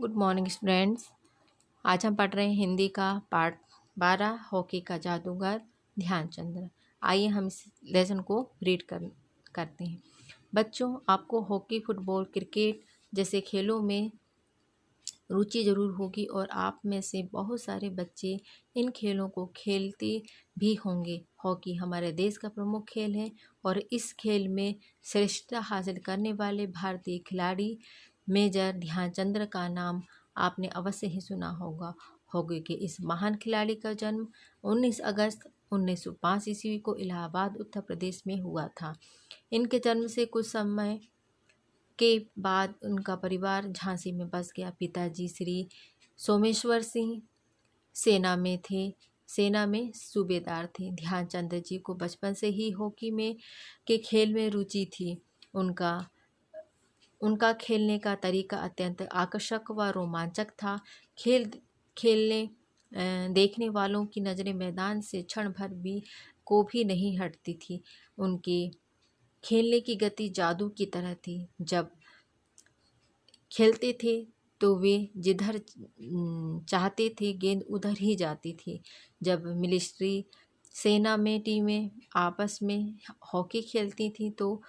Good morning students. आज हम पढ़ रहे हैं हिंदी का पार्ट 12 हॉकी का जादूगर ध्यानचंद्र। आइए हम इस लेसन को रीड करते हैं। बच्चों, आपको हॉकी, फुटबॉल, क्रिकेट जैसे खेलों में रुचि ज़रूर होगी और आप में से बहुत सारे बच्चे इन खेलों को खेलते भी होंगे। हॉकी हमारे देश का प्रमुख खेल है और इस खेल में श्रेष्ठता हासिल करने वाले भारतीय खिलाड़ी मेजर ध्यानचंद्र का नाम आपने अवश्य ही सुना होगा। हॉकी के इस महान खिलाड़ी का जन्म 19 अगस्त 1905 ईस्वी को इलाहाबाद, उत्तर प्रदेश में हुआ था। इनके जन्म से कुछ समय के बाद उनका परिवार झांसी में बस गया। पिताजी श्री सोमेश्वर सिंह सेना में सूबेदार थे। ध्यानचंद्र जी को बचपन से ही हॉकी में के खेल में रुचि थी। उनका खेलने का तरीका अत्यंत आकर्षक व रोमांचक था। खेलने देखने वालों की नज़रें मैदान से क्षण भर भी नहीं हटती थी। उनके खेलने की गति जादू की तरह थी। जब खेलते थे तो वे जिधर चाहते थे गेंद उधर ही जाती थी। जब मिलिट्री सेना में टीमें आपस में हॉकी खेलती थी तो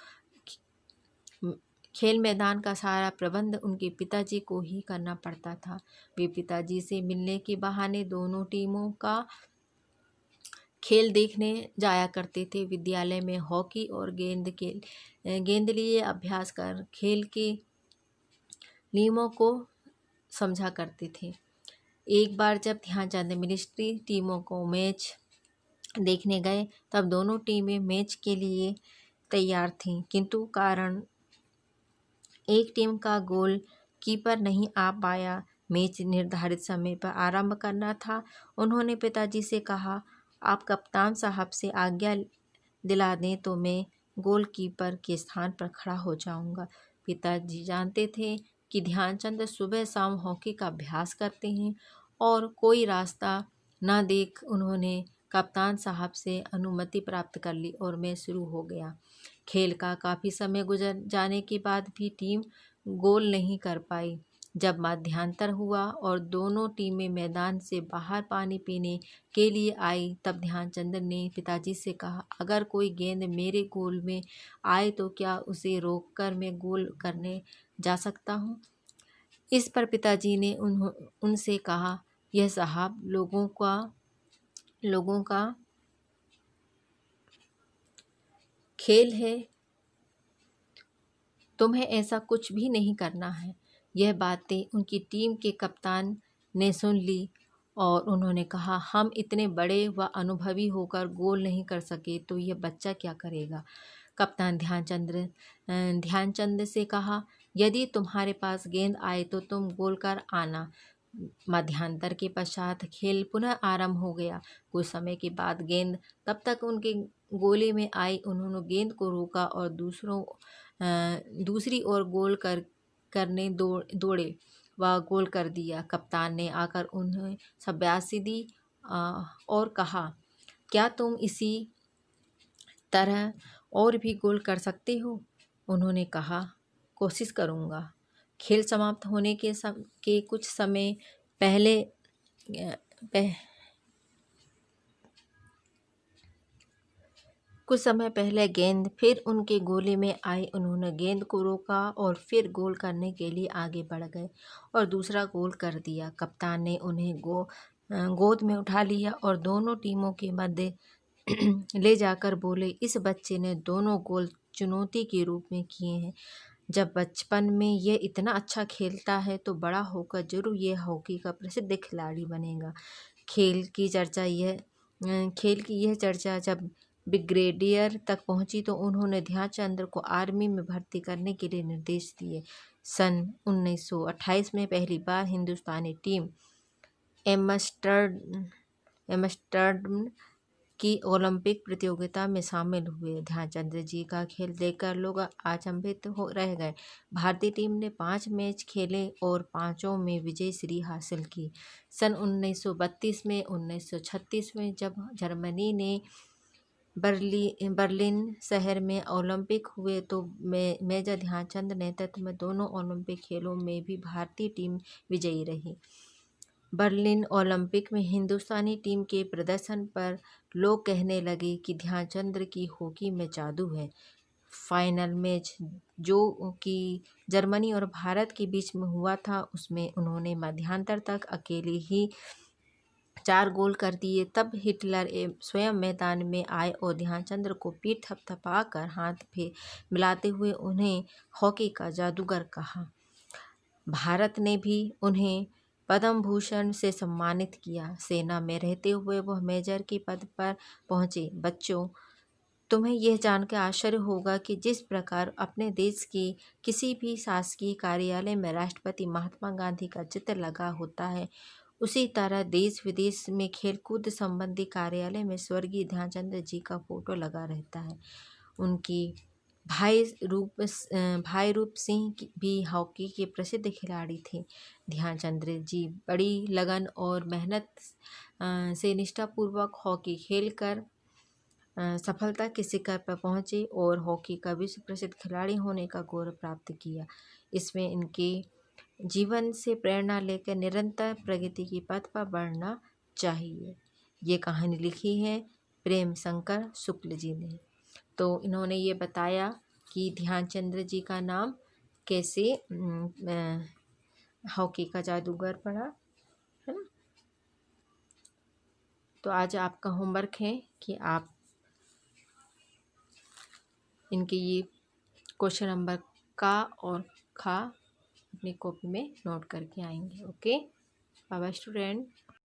खेल मैदान का सारा प्रबंध उनके पिताजी को ही करना पड़ता था। वे पिताजी से मिलने के बहाने दोनों टीमों का खेल देखने जाया करते थे। विद्यालय में हॉकी और गेंद लिए अभ्यास कर खेल के नियमों को समझा करते थे। एक बार जब ध्यानचंद मिलिट्री टीमों को मैच देखने गए तब दोनों टीमें मैच के लिए तैयार थीं, किंतु कारण एक टीम का गोल कीपर नहीं आ पाया। मैच निर्धारित समय पर आरंभ करना था। उन्होंने पिताजी से कहा, आप कप्तान साहब से आज्ञा दिला दें तो मैं गोलकीपर के स्थान पर खड़ा हो जाऊंगा। पिताजी जानते थे कि ध्यानचंद सुबह शाम हॉकी का अभ्यास करते हैं और कोई रास्ता न देख उन्होंने कप्तान साहब से अनुमति प्राप्त कर ली और मैच शुरू हो गया। खेल का काफ़ी समय गुजर जाने के बाद भी टीम गोल नहीं कर पाई। जब मध्यांतर हुआ और दोनों टीमें मैदान से बाहर पानी पीने के लिए आई तब ध्यानचंद ने पिताजी से कहा, अगर कोई गेंद मेरे गोल में आए तो क्या उसे रोककर मैं गोल करने जा सकता हूँ। इस पर पिताजी ने उनसे कहा, यह साहब लोगों का खेल है, तुम्हें ऐसा कुछ भी नहीं करना है। यह बातें उनकी टीम के कप्तान ने सुन ली और उन्होंने कहा, हम इतने बड़े व अनुभवी होकर गोल नहीं कर सके तो यह बच्चा क्या करेगा। कप्तान ध्यानचंद से कहा, यदि तुम्हारे पास गेंद आए तो तुम गोल कर आना। मध्यांतर के पश्चात खेल पुनः आरंभ हो गया। कुछ समय के बाद गेंद तब तक उनके गोले में आई। उन्होंने गेंद को रोका और दूसरी ओर गोल करने दौड़े व गोल कर दिया। कप्तान ने आकर उन्हें शाबाशी दी और कहा, क्या तुम इसी तरह और भी गोल कर सकते हो। उन्होंने कहा, कोशिश करूँगा। खेल समाप्त होने के कुछ समय पहले गेंद फिर उनके गोले में आई। उन्होंने गेंद को रोका और फिर गोल करने के लिए आगे बढ़ गए और दूसरा गोल कर दिया। कप्तान ने उन्हें गोद में उठा लिया और दोनों टीमों के मध्य ले जाकर बोले, इस बच्चे ने दोनों गोल चुनौती के रूप में किए हैं। जब बचपन में ये इतना अच्छा खेलता है तो बड़ा होकर जरूर ये हॉकी का प्रसिद्ध खिलाड़ी बनेगा। खेल की यह चर्चा जब ब्रिगेडियर तक पहुंची तो उन्होंने ध्यानचंद्र को आर्मी में भर्ती करने के लिए निर्देश दिए। सन 1928 में पहली बार हिंदुस्तानी टीम एम्स्टर्डम की ओलंपिक प्रतियोगिता में शामिल हुए। ध्यानचंद्र जी का खेल देखकर लोग अचंभित रह गए। भारतीय टीम ने 5 मैच खेले और पांचों में विजय श्री हासिल की। सन 1932 में 1936 में जब जर्मनी ने बर्लिन शहर में ओलंपिक हुए तो मेजर ध्यानचंद नेतृत्व में दोनों ओलंपिक खेलों में भी भारतीय टीम विजयी रही। बर्लिन ओलंपिक में हिंदुस्तानी टीम के प्रदर्शन पर लोग कहने लगे कि ध्यानचंद की हॉकी में जादू है। फाइनल मैच जो कि जर्मनी और भारत के बीच में हुआ था, उसमें उन्होंने मध्यांतर तक अकेले ही 4 गोल कर दिए। तब हिटलर स्वयं मैदान में आए और ध्यानचंद को पीठ थपथपाकर हाथ मिलाते हुए उन्हें हॉकी का जादूगर कहा। भारत ने भी उन्हें पद्म भूषण से सम्मानित किया। सेना में रहते हुए वह मेजर के पद पर पहुंचे। बच्चों, तुम्हें यह जानकर आश्चर्य होगा कि जिस प्रकार अपने देश के किसी भी शासकीय कार्यालय में राष्ट्रपति महात्मा गांधी का चित्र लगा होता है, उसी तरह देश विदेश में खेलकूद संबंधी कार्यालय में स्वर्गीय ध्यानचंद जी का फोटो लगा रहता है। उनकी भाई रूप सिंह भी हॉकी के प्रसिद्ध खिलाड़ी थे। ध्यानचंद जी बड़ी लगन और मेहनत से निष्ठापूर्वक हॉकी खेलकर सफलता के शिखर पर पहुंचे और हॉकी का विश्व प्रसिद्ध खिलाड़ी होने का गौरव प्राप्त किया। इसमें इनके जीवन से प्रेरणा लेकर निरंतर प्रगति की पथ पर बढ़ना चाहिए। ये कहानी लिखी है प्रेम शंकर शुक्ल जी ने। तो इन्होंने ये बताया कि ध्यानचंद जी का नाम कैसे हॉकी का जादूगर पड़ा, है ना। तो आज आपका होमवर्क है कि आप इनके ये क्वेश्चन नंबर का और खा अपनी कॉपी में नोट करके आएंगे। Okay, bye bye student.